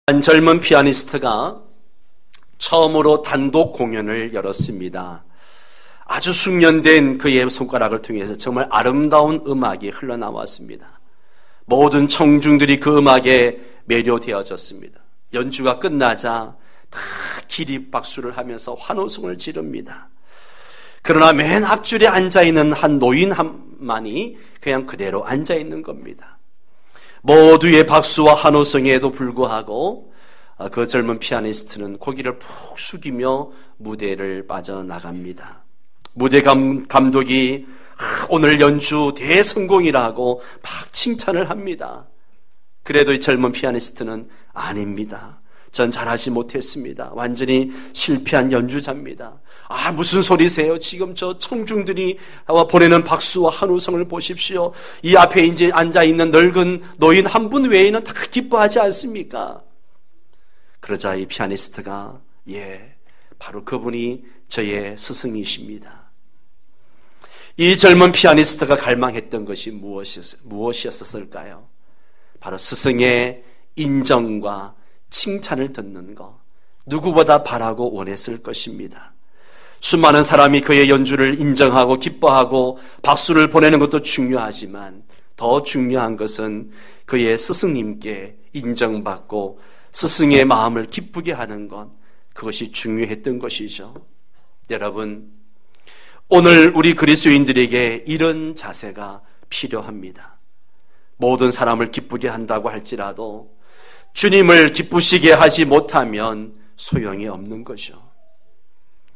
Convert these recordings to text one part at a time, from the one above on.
한 젊은 피아니스트가 처음으로 단독 공연을 열었습니다. 아주 숙련된 그의 손가락을 통해서 정말 아름다운 음악이 흘러나왔습니다. 모든 청중들이 그 음악에 매료되어졌습니다. 연주가 끝나자 다 기립박수를 하면서 환호성을 지릅니다. 그러나 맨 앞줄에 앉아있는 한 노인만이 그냥 그대로 앉아있는 겁니다. 모두의 박수와 환호성에도 불구하고 그 젊은 피아니스트는 고개를 푹 숙이며 무대를 빠져나갑니다. 무대 감독이 오늘 연주 대성공이라고 막 칭찬을 합니다. 그래도 이 젊은 피아니스트는 아닙니다. 전 잘하지 못했습니다. 완전히 실패한 연주자입니다. 무슨 소리세요? 지금 저 청중들이 보내는 박수와 환호성을 보십시오. 이 앞에 이제 앉아있는 늙은 노인 한 분 외에는 다 기뻐하지 않습니까? 그러자 이 피아니스트가 바로 그분이 저의 스승이십니다. 이 젊은 피아니스트가 갈망했던 것이 무엇이었을까요? 바로 스승의 인정과 칭찬을 듣는 것, 누구보다 바라고 원했을 것입니다. 수많은 사람이 그의 연주를 인정하고 기뻐하고 박수를 보내는 것도 중요하지만 더 중요한 것은 그의 스승님께 인정받고 스승의 마음을 기쁘게 하는 것, 그것이 중요했던 것이죠. 여러분, 오늘 우리 그리스도인들에게 이런 자세가 필요합니다. 모든 사람을 기쁘게 한다고 할지라도 주님을 기쁘시게 하지 못하면 소용이 없는 거죠.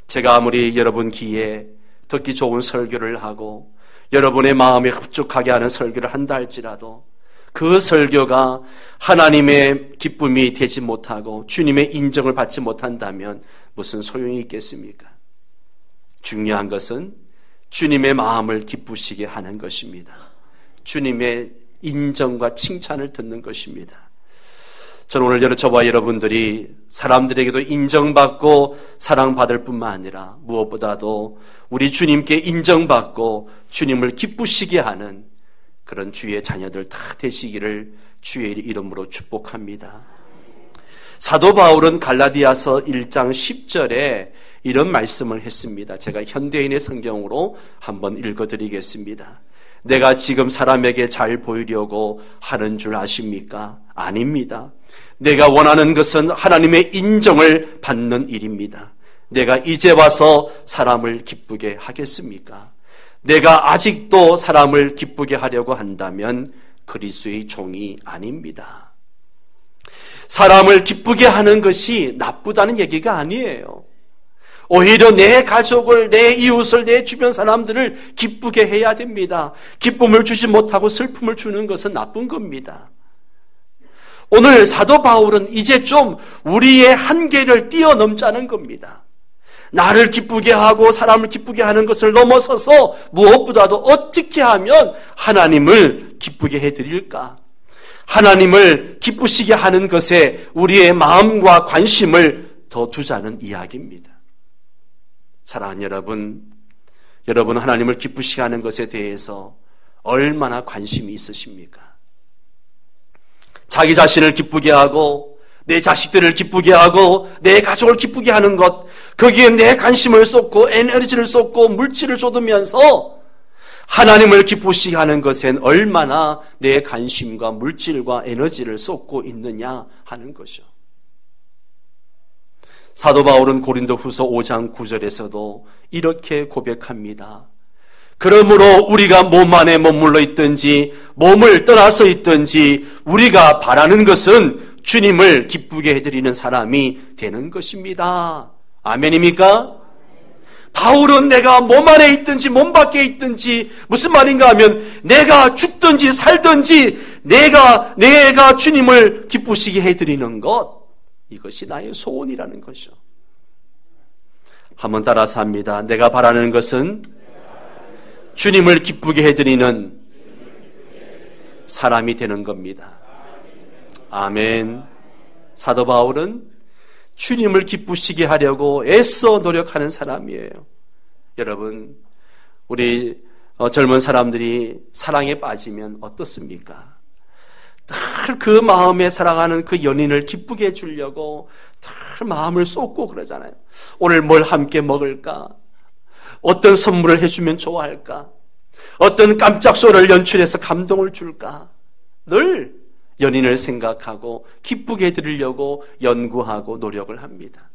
제가 아무리 여러분 귀에 듣기 좋은 설교를 하고 여러분의 마음에 흡족하게 하는 설교를 한다 할지라도 그 설교가 하나님의 기쁨이 되지 못하고 주님의 인정을 받지 못한다면 무슨 소용이 있겠습니까? 중요한 것은 주님의 마음을 기쁘시게 하는 것입니다. 주님의 인정과 칭찬을 듣는 것입니다. 저는 오늘 저와 여러분들이 사람들에게도 인정받고 사랑받을 뿐만 아니라 무엇보다도 우리 주님께 인정받고 주님을 기쁘시게 하는 그런 주의 자녀들 다 되시기를 주의 이름으로 축복합니다. 사도 바울은 갈라디아서 1장 10절에 이런 말씀을 했습니다. 제가 현대인의 성경으로 한번 읽어드리겠습니다. 내가 지금 사람에게 잘 보이려고 하는 줄 아십니까? 아닙니다. 내가 원하는 것은 하나님의 인정을 받는 일입니다. 내가 이제 와서 사람을 기쁘게 하겠습니까? 내가 아직도 사람을 기쁘게 하려고 한다면 그리스도의 종이 아닙니다. 사람을 기쁘게 하는 것이 나쁘다는 얘기가 아니에요. 오히려 내 가족을, 내 이웃을, 내 주변 사람들을 기쁘게 해야 됩니다. 기쁨을 주지 못하고 슬픔을 주는 것은 나쁜 겁니다. 오늘 사도 바울은 이제 좀 우리의 한계를 뛰어넘자는 겁니다. 나를 기쁘게 하고 사람을 기쁘게 하는 것을 넘어서서 무엇보다도 어떻게 하면 하나님을 기쁘게 해드릴까? 하나님을 기쁘시게 하는 것에 우리의 마음과 관심을 더 두자는 이야기입니다. 사랑하는 여러분, 여러분 하나님을 기쁘시게 하는 것에 대해서 얼마나 관심이 있으십니까? 자기 자신을 기쁘게 하고 내 자식들을 기쁘게 하고 내 가족을 기쁘게 하는 것, 거기에 내 관심을 쏟고 에너지를 쏟고 물질을 쏟으면서 하나님을 기쁘시게 하는 것엔 얼마나 내 관심과 물질과 에너지를 쏟고 있느냐 하는 것이죠. 사도 바울은 고린도후서 5장 9절에서도 이렇게 고백합니다. 그러므로 우리가 몸 안에 머물러 있든지 몸을 떠나서 있든지 우리가 바라는 것은 주님을 기쁘게 해드리는 사람이 되는 것입니다. 아멘입니까? 바울은 내가 몸 안에 있든지 몸 밖에 있든지 무슨 말인가 하면 내가 죽든지 살든지 내가 주님을 기쁘시게 해드리는 것, 이것이 나의 소원이라는 것이죠. 한번 따라서 합니다. 내가 바라는 것은 주님을 기쁘게 해드리는 사람이 되는 겁니다. 아멘. 사도 바울은 주님을 기쁘시게 하려고 애써 노력하는 사람이에요. 여러분, 우리 젊은 사람들이 사랑에 빠지면 어떻습니까? 늘 그 마음에 살아가는 그 연인을 기쁘게 해주려고 늘 마음을 쏟고 그러잖아요. 오늘 뭘 함께 먹을까? 어떤 선물을 해주면 좋아할까? 어떤 깜짝 쇼를 연출해서 감동을 줄까? 늘 연인을 생각하고 기쁘게 해드리려고 연구하고 노력을 합니다.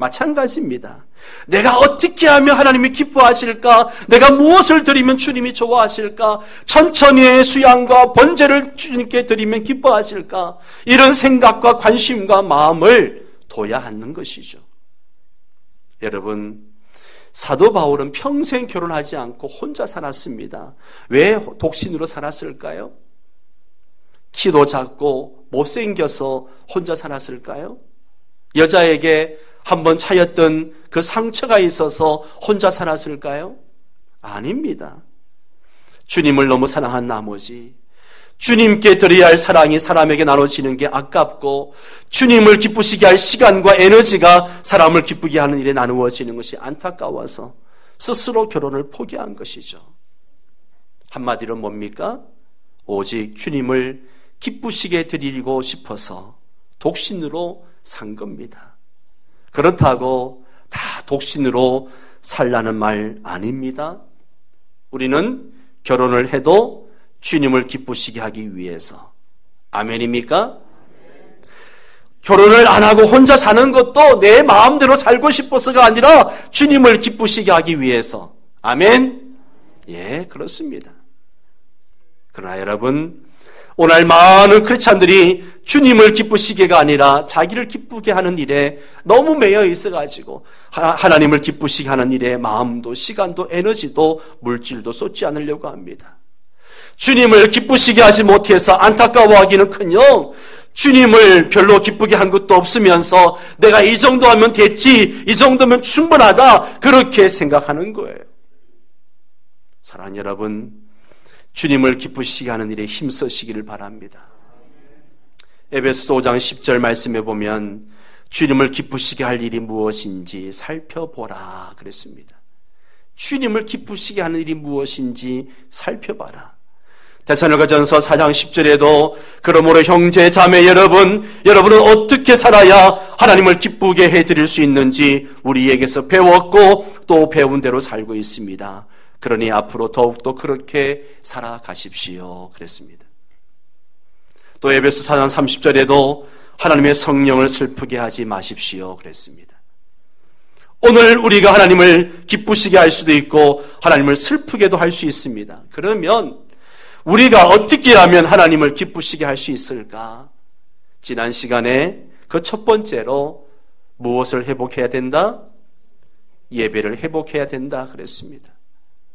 마찬가지입니다. 내가 어떻게 하면 하나님이 기뻐하실까? 내가 무엇을 드리면 주님이 좋아하실까? 천천히의 수양과 번제를 주님께 드리면 기뻐하실까? 이런 생각과 관심과 마음을 둬야 하는 것이죠. 여러분, 사도 바울은 평생 결혼하지 않고 혼자 살았습니다. 왜 독신으로 살았을까요? 키도 작고 못생겨서 혼자 살았을까요? 여자에게 한번 차였던 그 상처가 있어서 혼자 살았을까요? 아닙니다. 주님을 너무 사랑한 나머지 주님께 드려야 할 사랑이 사람에게 나눠지는 게 아깝고 주님을 기쁘시게 할 시간과 에너지가 사람을 기쁘게 하는 일에 나누어지는 것이 안타까워서 스스로 결혼을 포기한 것이죠. 한마디로 뭡니까? 오직 주님을 기쁘시게 드리고 싶어서 독신으로 산 겁니다. 그렇다고 다 독신으로 살라는 말 아닙니다. 우리는 결혼을 해도 주님을 기쁘시게 하기 위해서. 아멘입니까? 결혼을 안 하고 혼자 사는 것도 내 마음대로 살고 싶어서가 아니라 주님을 기쁘시게 하기 위해서. 아멘? 예, 그렇습니다. 그러나 여러분, 오늘 많은 크리스찬들이 주님을 기쁘시게가 아니라 자기를 기쁘게 하는 일에 너무 매여 있어가지고 하나님을 기쁘시게 하는 일에 마음도 시간도 에너지도 물질도 쏟지 않으려고 합니다. 주님을 기쁘시게 하지 못해서 안타까워하기는커녕 주님을 별로 기쁘게 한 것도 없으면서 내가 이 정도 하면 됐지, 이 정도면 충분하다, 그렇게 생각하는 거예요. 사랑하는 여러분, 주님을 기쁘시게 하는 일에 힘쓰시기를 바랍니다. 에베소서 5장 10절 말씀에 보면 주님을 기쁘시게 할 일이 무엇인지 살펴보라 그랬습니다. 주님을 기쁘시게 하는 일이 무엇인지 살펴봐라. 데살로니가전서 4장 10절에도 그러므로 형제 자매 여러분은 어떻게 살아야 하나님을 기쁘게 해드릴 수 있는지 우리에게서 배웠고 또 배운 대로 살고 있습니다. 그러니 앞으로 더욱더 그렇게 살아가십시오 그랬습니다. 또 에베소 4장 30절에도 하나님의 성령을 슬프게 하지 마십시오 그랬습니다. 오늘 우리가 하나님을 기쁘시게 할 수도 있고 하나님을 슬프게도 할 수 있습니다. 그러면 우리가 어떻게 하면 하나님을 기쁘시게 할 수 있을까? 지난 시간에 그 첫 번째로 무엇을 회복해야 된다? 예배를 회복해야 된다 그랬습니다.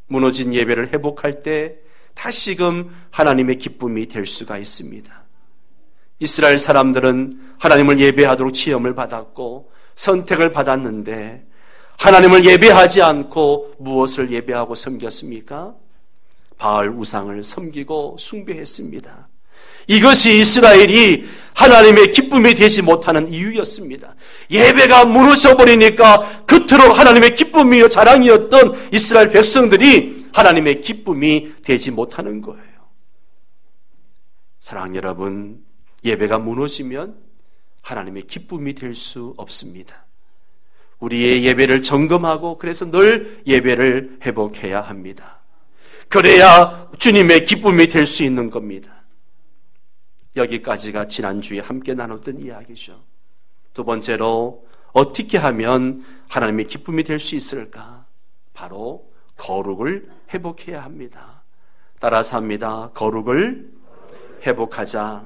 무너진 예배를 회복할 때 다시금 하나님의 기쁨이 될 수가 있습니다. 이스라엘 사람들은 하나님을 예배하도록 지음을 받았고 선택을 받았는데 하나님을 예배하지 않고 무엇을 예배하고 섬겼습니까? 바알 우상을 섬기고 숭배했습니다. 이것이 이스라엘이 하나님의 기쁨이 되지 못하는 이유였습니다. 예배가 무너져버리니까 그토록 하나님의 기쁨이요 자랑이었던 이스라엘 백성들이 하나님의 기쁨이 되지 못하는 거예요. 사랑하는 여러분, 예배가 무너지면 하나님의 기쁨이 될 수 없습니다. 우리의 예배를 점검하고 그래서 늘 예배를 회복해야 합니다. 그래야 주님의 기쁨이 될 수 있는 겁니다. 여기까지가 지난주에 함께 나눴던 이야기죠. 두 번째로 어떻게 하면 하나님의 기쁨이 될 수 있을까? 바로 거룩을 회복해야 합니다. 따라서 합니다. 거룩을 회복하자.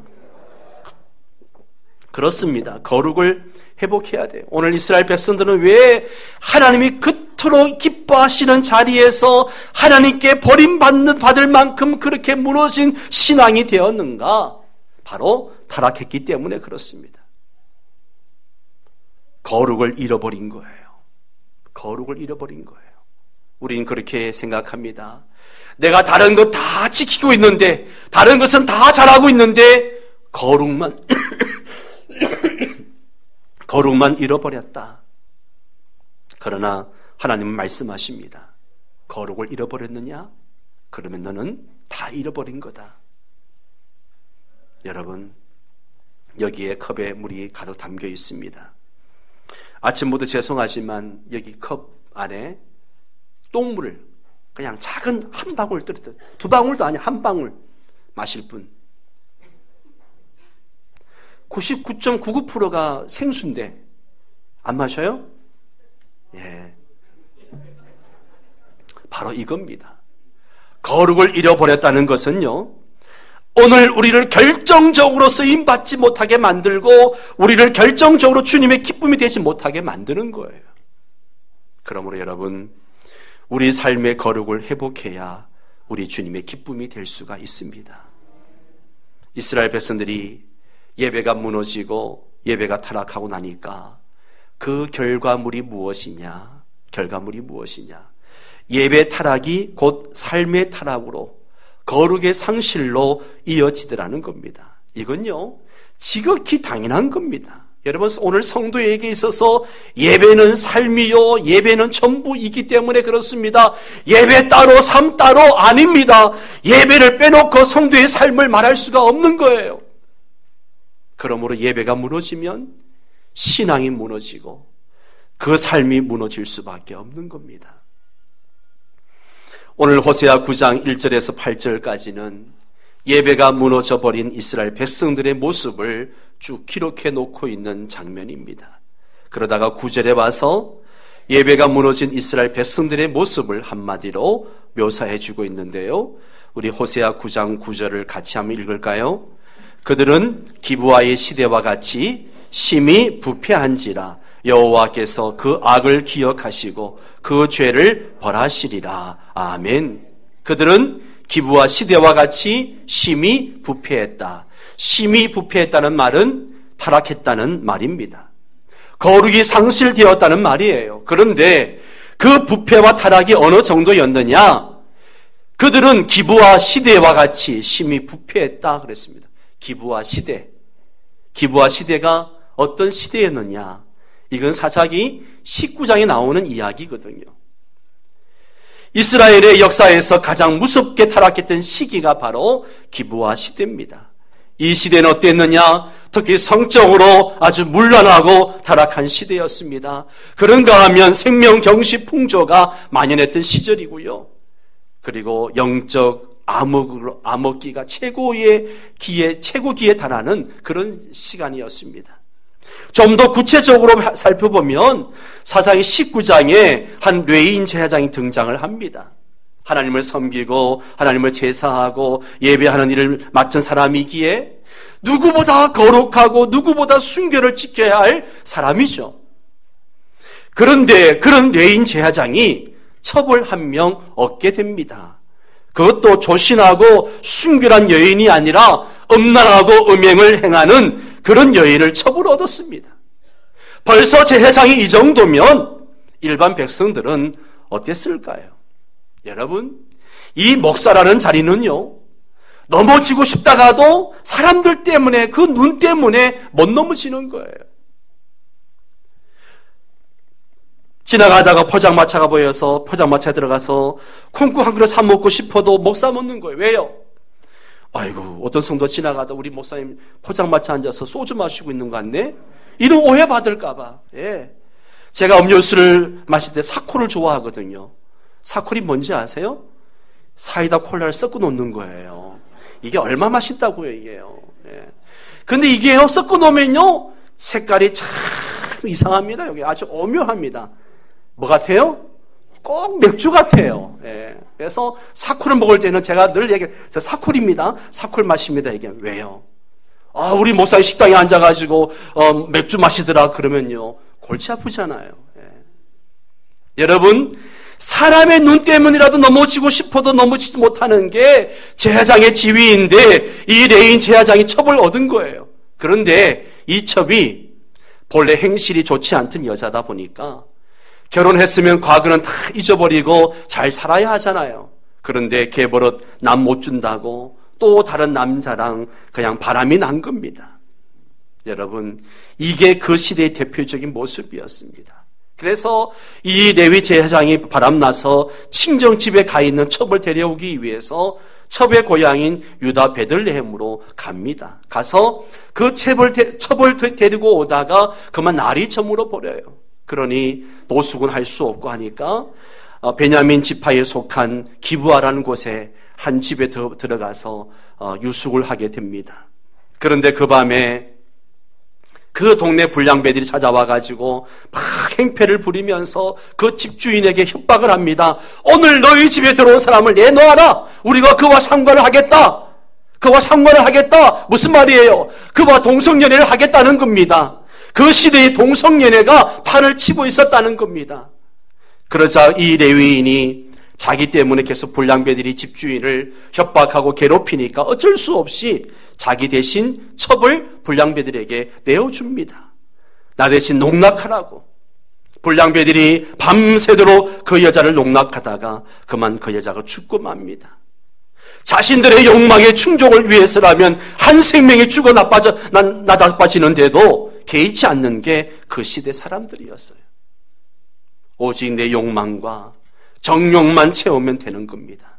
그렇습니다. 거룩을 회복해야 돼요. 오늘 이스라엘 백성들은 왜 하나님이 그토록 기뻐하시는 자리에서 하나님께 버림받을 만큼 그렇게 무너진 신앙이 되었는가? 바로 타락했기 때문에 그렇습니다. 거룩을 잃어버린 거예요. 거룩을 잃어버린 거예요. 우린 그렇게 생각합니다. 내가 다른 것 다 지키고 있는데, 다른 것은 다 잘하고 있는데 거룩만 거룩만 잃어버렸다. 그러나 하나님은 말씀하십니다. 거룩을 잃어버렸느냐? 그러면 너는 다 잃어버린 거다. 여러분, 여기에 컵에 물이 가득 담겨 있습니다. 아침부터 죄송하지만 여기 컵 안에 똥물을 그냥 작은 한 방울 떨어뜨려, 두 방울도 아니야, 한 방울 마실 뿐. 99.99%가 생수인데 안 마셔요? 예. 바로 이겁니다. 거룩을 잃어버렸다는 것은요, 오늘 우리를 결정적으로 쓰임받지 못하게 만들고 우리를 결정적으로 주님의 기쁨이 되지 못하게 만드는 거예요. 그러므로 여러분, 우리 삶의 거룩을 회복해야 우리 주님의 기쁨이 될 수가 있습니다. 이스라엘 백성들이 예배가 무너지고 예배가 타락하고 나니까 그 결과물이 무엇이냐? 결과물이 무엇이냐? 예배 타락이 곧 삶의 타락으로, 거룩의 상실로 이어지더라는 겁니다. 이건요, 지극히 당연한 겁니다. 여러분, 오늘 성도에게 있어서 예배는 삶이요, 예배는 전부이기 때문에 그렇습니다. 예배 따로 삶 따로 아닙니다. 예배를 빼놓고 성도의 삶을 말할 수가 없는 거예요. 그러므로 예배가 무너지면 신앙이 무너지고 그 삶이 무너질 수밖에 없는 겁니다. 오늘 호세아 9장 1절에서 8절까지는 예배가 무너져버린 이스라엘 백성들의 모습을 쭉 기록해 놓고 있는 장면입니다. 그러다가 9절에 와서 예배가 무너진 이스라엘 백성들의 모습을 한마디로 묘사해 주고 있는데요. 우리 호세아 9장 9절을 같이 한번 읽을까요? 그들은 기브아의 시대와 같이 심히 부패한지라 여호와께서 그 악을 기억하시고 그 죄를 벌하시리라. 아멘. 그들은 기브아 시대와 같이 심히 부패했다. 심히 부패했다는 말은 타락했다는 말입니다. 거룩이 상실되었다는 말이에요. 그런데 그 부패와 타락이 어느 정도였느냐? 그들은 기브아 시대와 같이 심히 부패했다 그랬습니다. 기브아 시대. 기브아 시대가 어떤 시대였느냐? 이건 사사기 19장에 나오는 이야기거든요. 이스라엘의 역사에서 가장 무섭게 타락했던 시기가 바로 기브아 시대입니다. 이 시대는 어땠느냐? 특히 성적으로 아주 문란하고 타락한 시대였습니다. 그런가 하면 생명경시 풍조가 만연했던 시절이고요. 그리고 영적 암흑기가 최고 기에 달하는 그런 시간이었습니다. 좀 더 구체적으로 살펴보면 사사기 19장에 한 레위인 제사장이 등장을 합니다. 하나님을 섬기고 하나님을 제사하고 예배하는 일을 맡은 사람이기에 누구보다 거룩하고 누구보다 순결을 지켜야 할 사람이죠. 그런데 그런 레위인 제사장이 첩을 한 명 얻게 됩니다. 그것도 조신하고 순결한 여인이 아니라 음란하고 음행을 행하는 그런 여인을 첩으로 얻었습니다. 벌써 제사장이 이 정도면 일반 백성들은 어땠을까요? 여러분, 이 목사라는 자리는요, 넘어지고 싶다가도 사람들 때문에, 그 눈 때문에 못 넘어지는 거예요. 지나가다가 포장마차가 보여서 포장마차에 들어가서 콩국 한 그릇 사 먹고 싶어도 못 사 먹는 거예요. 왜요? 아이고, 어떤 성도 지나가다 우리 목사님 포장마차 앉아서 소주 마시고 있는 거 같네? 이런 오해 받을까봐. 예. 제가 음료수를 마실 때 사코를 좋아하거든요. 사콜이 뭔지 아세요? 사이다 콜라를 섞어 놓는 거예요. 이게 얼마 맛있다고요, 이게요. 예. 근데 이게요, 섞어 놓으면요, 색깔이 참 이상합니다. 여기 아주 오묘합니다. 뭐 같아요? 꼭 맥주 같아요. 예. 그래서 사콜을 먹을 때는 제가 늘 얘기해요. 저 사콜입니다. 사콜 마십니다. 이게 왜요? 우리 목사님 식당에 앉아가지고 맥주 마시더라 그러면요, 골치 아프잖아요. 예. 여러분, 사람의 눈 때문이라도 넘어지고 싶어도 넘어지지 못하는 게 제사장의 지위인데 이 레위인 제사장이 첩을 얻은 거예요. 그런데 이 첩이 본래 행실이 좋지 않던 여자다 보니까 결혼했으면 과거는 다 잊어버리고 잘 살아야 하잖아요. 그런데 개버릇 남 못 준다고 또 다른 남자랑 그냥 바람이 난 겁니다. 여러분, 이게 그 시대의 대표적인 모습이었습니다. 그래서 이 레위 제사장이 바람나서 친정집에 가 있는 첩을 데려오기 위해서 첩의 고향인 유다 베들레헴으로 갑니다. 가서 그 첩을 데리고 오다가 그만 날이 저물어 버려요. 그러니 노숙은 할 수 없고 하니까 베냐민 지파에 속한 기브아라는 곳에 한 집에 들어가서 유숙을 하게 됩니다. 그런데 그 밤에 그 동네 불량배들이 찾아와가지고 막 행패를 부리면서 그 집주인에게 협박을 합니다. 오늘 너희 집에 들어온 사람을 내놓아라. 우리가 그와 상관을 하겠다. 그와 상관을 하겠다. 무슨 말이에요? 그와 동성연애를 하겠다는 겁니다. 그 시대의 동성연애가 판을 치고 있었다는 겁니다. 그러자 이 레위인이 자기 때문에 계속 불량배들이 집주인을 협박하고 괴롭히니까 어쩔 수 없이 자기 대신 첩을 불량배들에게 내어줍니다. 나 대신 농락하라고. 불량배들이 밤새도록 그 여자를 농락하다가 그만 그 여자가 죽고 맙니다. 자신들의 욕망의 충족을 위해서라면 한 생명이 죽어 나빠지는데도 개의치 않는 게 그 시대 사람들이었어요. 오직 내 욕망과 정욕만 채우면 되는 겁니다.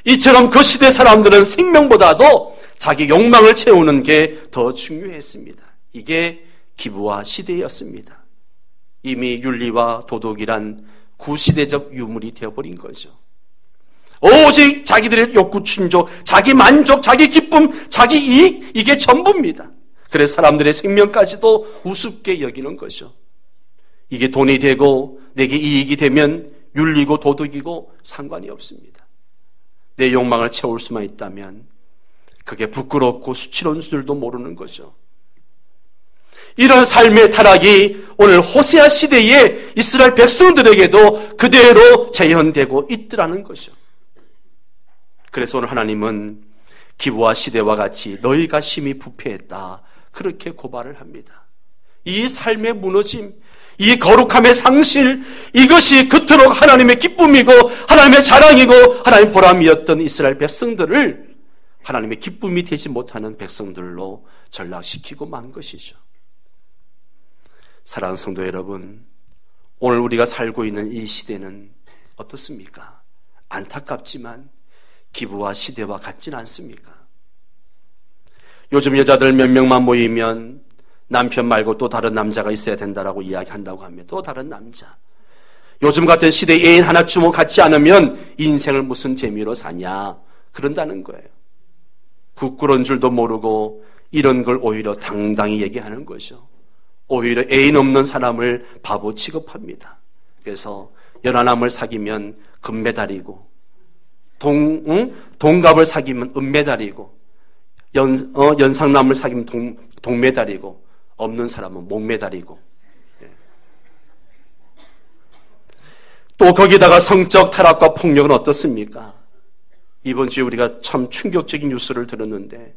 이처럼 그 시대 사람들은 생명보다도 자기 욕망을 채우는 게 더 중요했습니다. 이게 기브아 시대였습니다. 이미 윤리와 도덕이란 구시대적 유물이 되어버린 거죠. 오직 자기들의 욕구 충족, 자기 만족, 자기 기쁨, 자기 이익, 이게 전부입니다. 그래서 사람들의 생명까지도 우습게 여기는 거죠. 이게 돈이 되고 내게 이익이 되면 윤리고 도덕이고 상관이 없습니다. 내 욕망을 채울 수만 있다면 그게 부끄럽고 수치로운 줄도 모르는 거죠. 이런 삶의 타락이 오늘 호세아 시대의 이스라엘 백성들에게도 그대로 재현되고 있더라는 것이죠. 그래서 오늘 하나님은 기브아 시대와 같이 너희가 심히 부패했다, 그렇게 고발을 합니다. 이 삶의 무너짐, 이 거룩함의 상실, 이것이 그토록 하나님의 기쁨이고 하나님의 자랑이고 하나님의 보람이었던 이스라엘 백성들을 하나님의 기쁨이 되지 못하는 백성들로 전락시키고 만 것이죠. 사랑하는 성도 여러분, 오늘 우리가 살고 있는 이 시대는 어떻습니까? 안타깝지만 기브아 시대와 같지는 않습니까? 요즘 여자들 몇 명만 모이면 남편 말고 또 다른 남자가 있어야 된다라고 이야기한다고 하면 또 다른 남자. 요즘 같은 시대에 애인 하나 주모 갖지 않으면 인생을 무슨 재미로 사냐, 그런다는 거예요. 부끄러운 줄도 모르고 이런 걸 오히려 당당히 얘기하는 거죠. 오히려 애인 없는 사람을 바보 취급합니다. 그래서 연하남을 사귀면 금메달이고 동갑을 사귀면 은메달이고 연상남을 사귀면 동메달이고 없는 사람은 목메달이고, 또 거기다가 성적 타락과 폭력은 어떻습니까? 이번 주에 우리가 참 충격적인 뉴스를 들었는데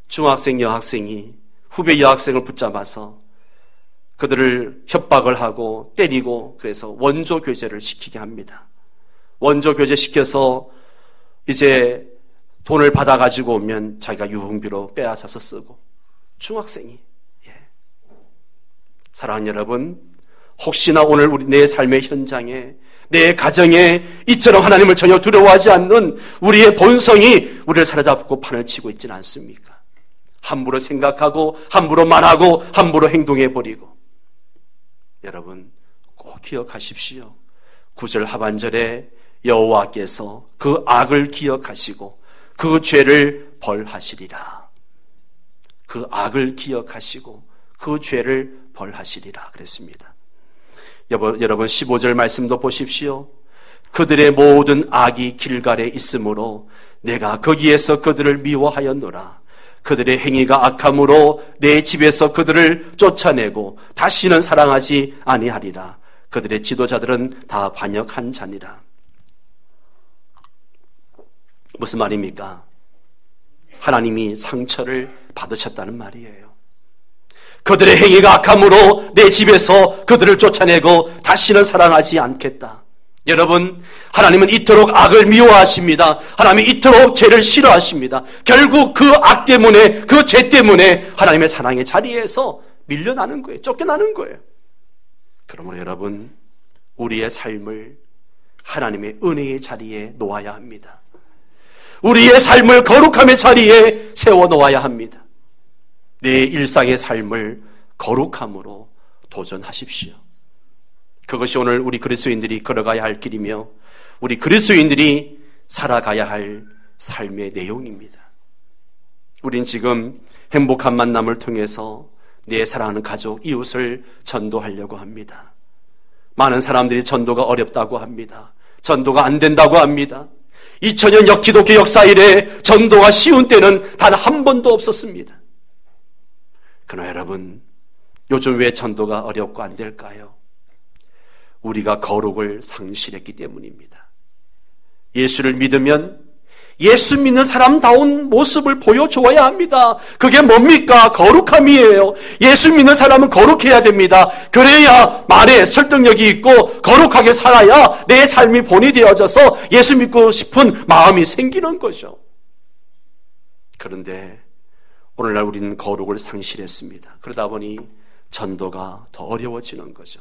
중학생 여학생이 후배 여학생을 붙잡아서 그들을 협박을 하고 때리고 그래서 원조 교제를 시키게 합니다. 원조 교제 시켜서 이제 돈을 받아가지고 오면 자기가 유흥비로 빼앗아서 쓰고, 중학생이. 사랑하는 여러분, 혹시나 오늘 내 삶의 현장에, 내 가정에 이처럼 하나님을 전혀 두려워하지 않는 우리의 본성이 우리를 사로잡고 판을 치고 있지는 않습니까? 함부로 생각하고 함부로 말하고 함부로 행동해버리고. 여러분 꼭 기억하십시오. 9절 하반절에 여호와께서 그 악을 기억하시고 그 죄를 벌하시리라. 그 악을 기억하시고 그 죄를 벌하시리라 그랬습니다. 여러분 15절 말씀도 보십시오. 그들의 모든 악이 길갈에 있으므로 내가 거기에서 그들을 미워하였노라. 그들의 행위가 악함으로 내 집에서 그들을 쫓아내고 다시는 사랑하지 아니하리라. 그들의 지도자들은 다 반역한 자니라. 무슨 말입니까? 하나님이 상처를 받으셨다는 말이에요. 그들의 행위가 악함으로 내 집에서 그들을 쫓아내고 다시는 사랑하지 않겠다. 여러분, 하나님은 이토록 악을 미워하십니다. 하나님은 이토록 죄를 싫어하십니다. 결국 그 악 때문에, 그 죄 때문에 하나님의 사랑의 자리에서 밀려나는 거예요. 쫓겨나는 거예요. 그러므로 여러분, 우리의 삶을 하나님의 은혜의 자리에 놓아야 합니다. 우리의 삶을 거룩함의 자리에 세워놓아야 합니다. 내 일상의 삶을 거룩함으로 도전하십시오. 그것이 오늘 우리 그리스도인들이 걸어가야 할 길이며 우리 그리스도인들이 살아가야 할 삶의 내용입니다. 우린 지금 행복한 만남을 통해서 내 사랑하는 가족, 이웃을 전도하려고 합니다. 많은 사람들이 전도가 어렵다고 합니다. 전도가 안 된다고 합니다. 2000년 기독교 역사 이래 전도가 쉬운 때는 단 한 번도 없었습니다. 그러나 여러분, 요즘 왜 전도가 어렵고 안 될까요? 우리가 거룩을 상실했기 때문입니다. 예수를 믿으면 예수 믿는 사람다운 모습을 보여주어야 합니다. 그게 뭡니까? 거룩함이에요. 예수 믿는 사람은 거룩해야 됩니다. 그래야 말에 설득력이 있고 거룩하게 살아야 내 삶이 본이 되어져서 예수 믿고 싶은 마음이 생기는 거죠. 그런데 오늘날 우리는 거룩을 상실했습니다. 그러다 보니 전도가 더 어려워지는 거죠.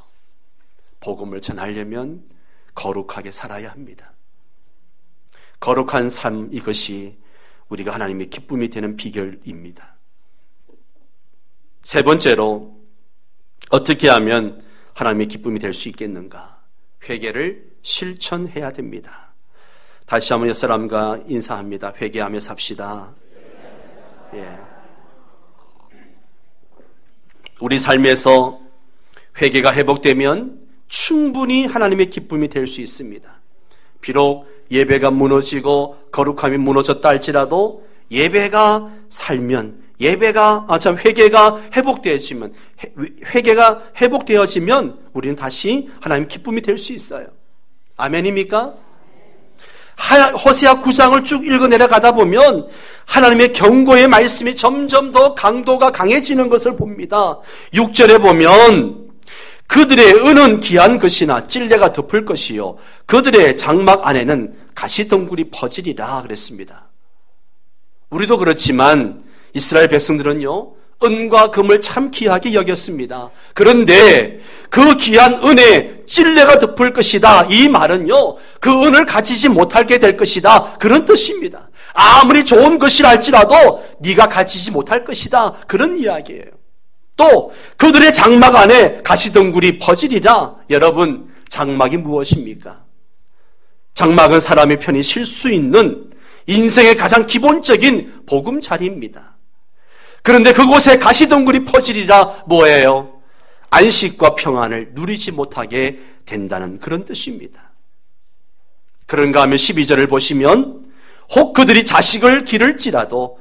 복음을 전하려면 거룩하게 살아야 합니다. 거룩한 삶, 이것이 우리가 하나님의 기쁨이 되는 비결입니다. 세 번째로 어떻게 하면 하나님의 기쁨이 될 수 있겠는가? 회개를 실천해야 됩니다. 다시 한번 옆사람과 인사합니다. 회개하며 삽시다. 예. 우리 삶에서 회개가 회복되면 충분히 하나님의 기쁨이 될 수 있습니다. 비록 예배가 무너지고 거룩함이 무너졌다 할지라도 예배가 살면 회개가 회복되어지면 우리는 다시 하나님의 기쁨이 될 수 있어요. 아멘입니까? 호세아 9장을 쭉 읽어 내려가다 보면 하나님의 경고의 말씀이 점점 더 강도가 강해지는 것을 봅니다. 6절에 보면 그들의 은은 귀한 것이나 찔레가 덮을 것이요 그들의 장막 안에는 가시덩굴이 퍼지리라 그랬습니다. 우리도 그렇지만 이스라엘 백성들은요 은과 금을 참 귀하게 여겼습니다. 그런데 그 귀한 은에 찔레가 덮을 것이다, 이 말은요 그 은을 가지지 못하게 될 것이다, 그런 뜻입니다. 아무리 좋은 것이라 할지라도 네가 가지지 못할 것이다, 그런 이야기예요. 또 그들의 장막 안에 가시덩굴이 퍼지리라. 여러분, 장막이 무엇입니까? 장막은 사람의 편히 쉴 수 있는 인생의 가장 기본적인 보금자리입니다. 그런데 그곳에 가시덩굴이 퍼지리라 뭐예요? 안식과 평안을 누리지 못하게 된다는 그런 뜻입니다. 그런가 하면 12절을 보시면 혹 그들이 자식을 기를지라도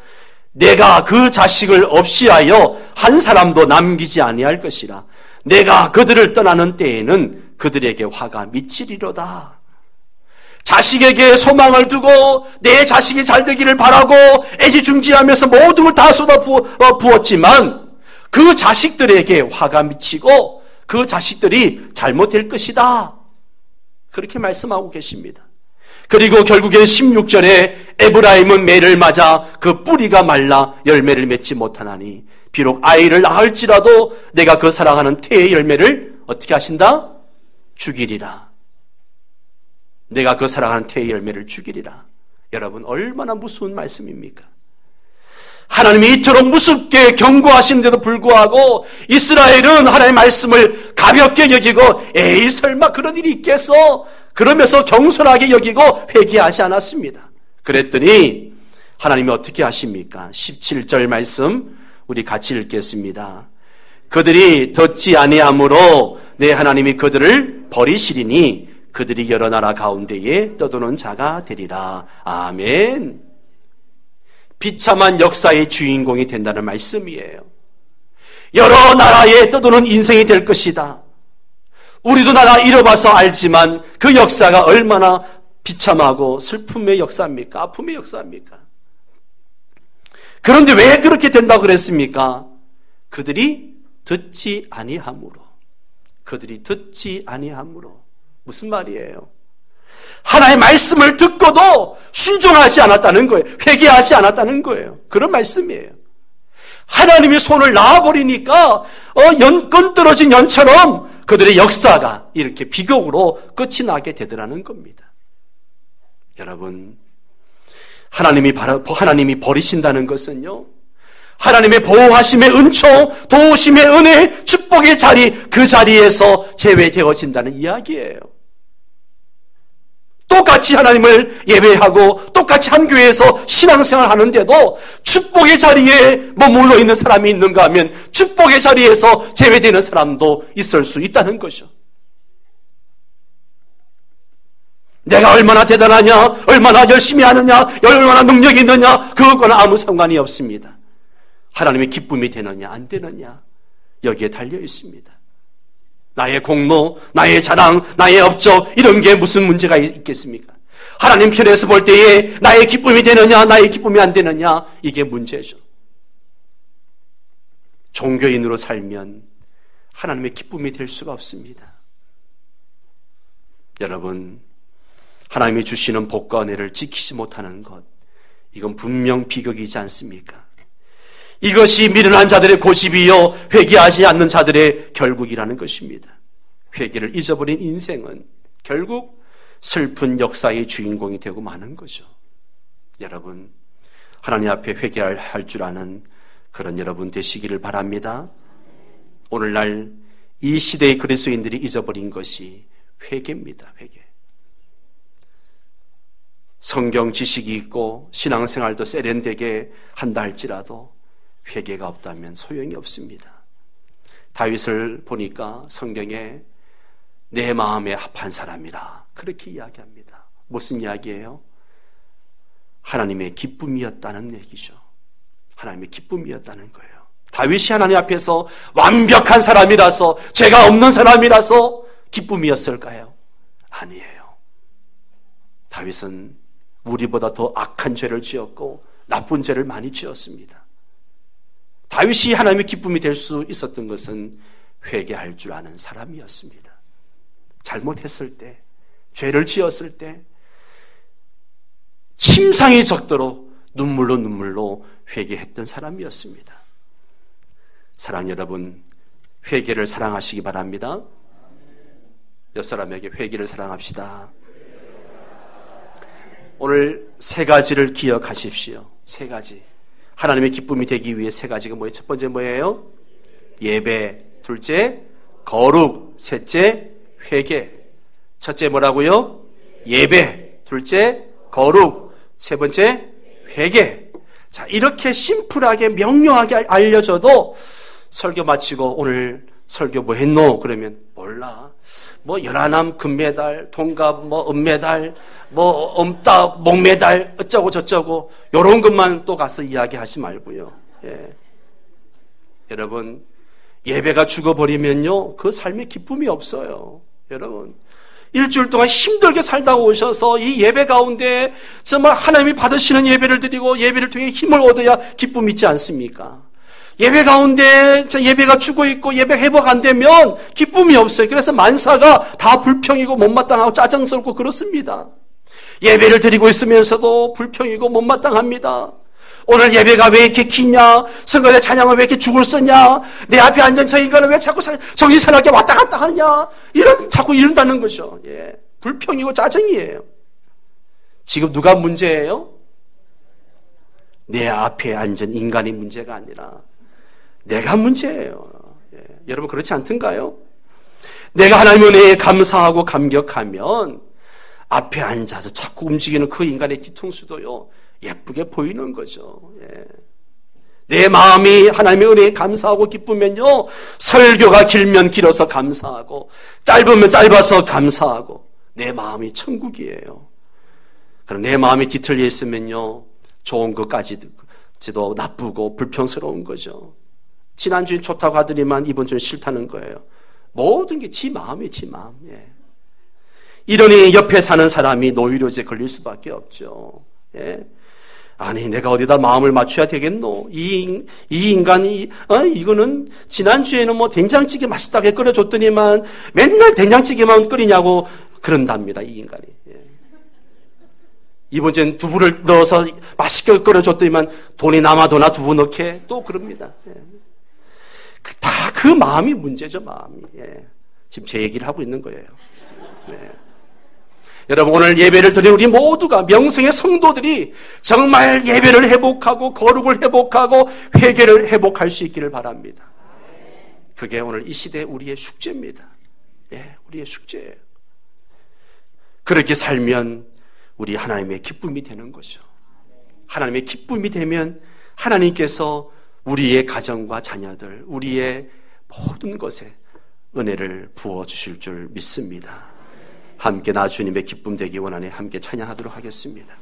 내가 그 자식을 없이하여 한 사람도 남기지 아니할 것이라. 내가 그들을 떠나는 때에는 그들에게 화가 미치리로다. 자식에게 소망을 두고 내 자식이 잘 되기를 바라고 애지중지하면서 모든 걸 다 쏟아 부었지만 그 자식들에게 화가 미치고 그 자식들이 잘못될 것이다, 그렇게 말씀하고 계십니다. 그리고 결국엔 16절에 에브라임은 매를 맞아 그 뿌리가 말라 열매를 맺지 못하나니 비록 아이를 낳을지라도 내가 그 사랑하는 태의 열매를 어떻게 하신다? 죽이리라. 내가 그 사랑하는 태의 열매를 죽이리라. 여러분, 얼마나 무서운 말씀입니까? 하나님이 이토록 무섭게 경고하시는데도 불구하고 이스라엘은 하나님의 말씀을 가볍게 여기고 에이 설마 그런 일이 있겠어? 그러면서 경솔하게 여기고 회개하지 않았습니다. 그랬더니 하나님이 어떻게 하십니까? 17절 말씀 우리 같이 읽겠습니다. 그들이 듣지 아니함으로 내 하나님이 그들을 버리시리니 그들이 여러 나라 가운데에 떠도는 자가 되리라. 아멘. 비참한 역사의 주인공이 된다는 말씀이에요. 여러 나라에 떠도는 인생이 될 것이다. 우리도 나라 잃어봐서 알지만 그 역사가 얼마나 비참하고 슬픔의 역사입니까? 아픔의 역사입니까? 그런데 왜 그렇게 된다고 그랬습니까? 그들이 듣지 아니함으로. 무슨 말이에요? 하나님의 말씀을 듣고도 순종하지 않았다는 거예요. 회개하지 않았다는 거예요. 그런 말씀이에요. 하나님이 손을 놔버리니까 끈 떨어진 연처럼 그들의 역사가 이렇게 비극으로 끝이 나게 되더라는 겁니다. 여러분, 하나님이 버리신다는 것은요, 하나님의 보호하심의 은총, 도우심의 은혜, 축복의 자리, 그 자리에서 제외되어진다는 이야기예요. 똑같이 하나님을 예배하고 똑같이 한 교회에서 신앙생활 하는데도 축복의 자리에 머물러 있는 사람이 있는가 하면 축복의 자리에서 제외되는 사람도 있을 수 있다는 것이죠. 내가 얼마나 대단하냐, 얼마나 열심히 하느냐, 얼마나 능력이 있느냐, 그것과는 아무 상관이 없습니다. 하나님의 기쁨이 되느냐 안 되느냐 여기에 달려 있습니다. 나의 공로, 나의 자랑, 나의 업적 이런 게 무슨 문제가 있겠습니까? 하나님 편에서 볼 때에 나의 기쁨이 되느냐 나의 기쁨이 안 되느냐 이게 문제죠. 종교인으로 살면 하나님의 기쁨이 될 수가 없습니다. 여러분, 하나님이 주시는 복과 은혜를 지키지 못하는 것, 이건 분명 비극이지 않습니까? 이것이 미련한 자들의 고집이요 회개하지 않는 자들의 결국이라는 것입니다. 회개를 잊어버린 인생은 결국 슬픈 역사의 주인공이 되고 마는 거죠. 여러분, 하나님 앞에 회개할 줄 아는 그런 여러분 되시기를 바랍니다. 오늘날 이 시대의 그리스도인들이 잊어버린 것이 회개입니다. 회개. 성경 지식이 있고 신앙생활도 세련되게 한다 할지라도 회개가 없다면 소용이 없습니다. 다윗을 보니까 성경에 내 마음에 합한 사람이라 그렇게 이야기합니다. 무슨 이야기예요? 하나님의 기쁨이었다는 얘기죠. 하나님의 기쁨이었다는 거예요. 다윗이 하나님 앞에서 완벽한 사람이라서, 죄가 없는 사람이라서 기쁨이었을까요? 아니에요. 다윗은 우리보다 더 악한 죄를 지었고 나쁜 죄를 많이 지었습니다. 다윗이 하나님의 기쁨이 될 수 있었던 것은 회개할 줄 아는 사람이었습니다. 잘못했을 때, 죄를 지었을 때 침상이 적도록 눈물로 회개했던 사람이었습니다. 사랑 여러분, 회개를 사랑하시기 바랍니다. 옆 사람에게 회개를 사랑합시다. 오늘 세 가지를 기억하십시오. 세 가지. 하나님의 기쁨이 되기 위해 세 가지가 뭐예요? 첫 번째 뭐예요? 예배. 둘째, 거룩. 셋째, 회개. 첫째 뭐라고요? 예배. 둘째, 거룩. 세 번째, 회개. 자, 이렇게 심플하게 명료하게 알려줘도 설교 마치고 오늘 설교 뭐 했노? 그러면 몰라. 뭐 연하남 금메달, 동갑 뭐 은메달, 뭐 엄따 목메달 어쩌고 저쩌고 요런 것만 또 가서 이야기하지 말고요. 예. 여러분, 예배가 죽어버리면요 그 삶에 기쁨이 없어요. 여러분, 일주일 동안 힘들게 살다 오셔서 이 예배 가운데 정말 하나님이 받으시는 예배를 드리고 예배를 통해 힘을 얻어야 기쁨이 있지 않습니까? 예배 가운데 예배가 죽어있고 예배 회복 안 되면 기쁨이 없어요. 그래서 만사가 다 불평이고 못마땅하고 짜증스럽고 그렇습니다. 예배를 드리고 있으면서도 불평이고 못마땅합니다. 오늘 예배가 왜 이렇게 기냐? 성가대 찬양은 왜 이렇게 죽을 쓰냐? 내 앞에 앉은 저 인간은 왜 자꾸 정신사납게 왔다 갔다 하냐? 자꾸 이런다는 거죠. 예. 불평이고 짜증이에요. 지금 누가 문제예요? 내 앞에 앉은 인간이 문제가 아니라 내가 문제예요. 예. 여러분 그렇지 않던가요? 내가 하나님의 은혜에 감사하고 감격하면 앞에 앉아서 자꾸 움직이는 그 인간의 뒤통수도요 예쁘게 보이는 거죠. 예. 내 마음이 하나님의 은혜에 감사하고 기쁘면요 설교가 길면 길어서 감사하고 짧으면 짧아서 감사하고 내 마음이 천국이에요. 그럼 내 마음이 뒤틀려 있으면요 좋은 것까지도 나쁘고 불평스러운 거죠. 지난주엔 좋다고 하더니만 이번 주는 싫다는 거예요. 모든 게 지 마음이에요. 지 마음. 예. 이러니 옆에 사는 사람이 노이로제 걸릴 수밖에 없죠. 예. 아니 내가 어디다 마음을 맞춰야 되겠노? 이 인간이 이거는 지난주에는 뭐 된장찌개 맛있다게 끓여줬더니만 맨날 된장찌개만 끓이냐고 그런답니다. 이 인간이. 예. 이번 주엔 두부를 넣어서 맛있게 끓여줬더니만 돈이 남아도나 두부 넣게 또 그럽니다. 예. 다 그 마음이 문제죠. 마음이. 예. 지금 제 얘기를 하고 있는 거예요. 네. 여러분, 오늘 예배를 드린 우리 모두가, 명성의 성도들이 정말 예배를 회복하고 거룩을 회복하고 회개를 회복할 수 있기를 바랍니다. 그게 오늘 이 시대 우리의 숙제입니다. 예, 우리의 숙제예요. 그렇게 살면 우리 하나님의 기쁨이 되는 거죠. 하나님의 기쁨이 되면 하나님께서 우리의 가정과 자녀들, 우리의 모든 것에 은혜를 부어주실 줄 믿습니다. 함께 나 주님의 기쁨 되기 원하니 함께 찬양하도록 하겠습니다.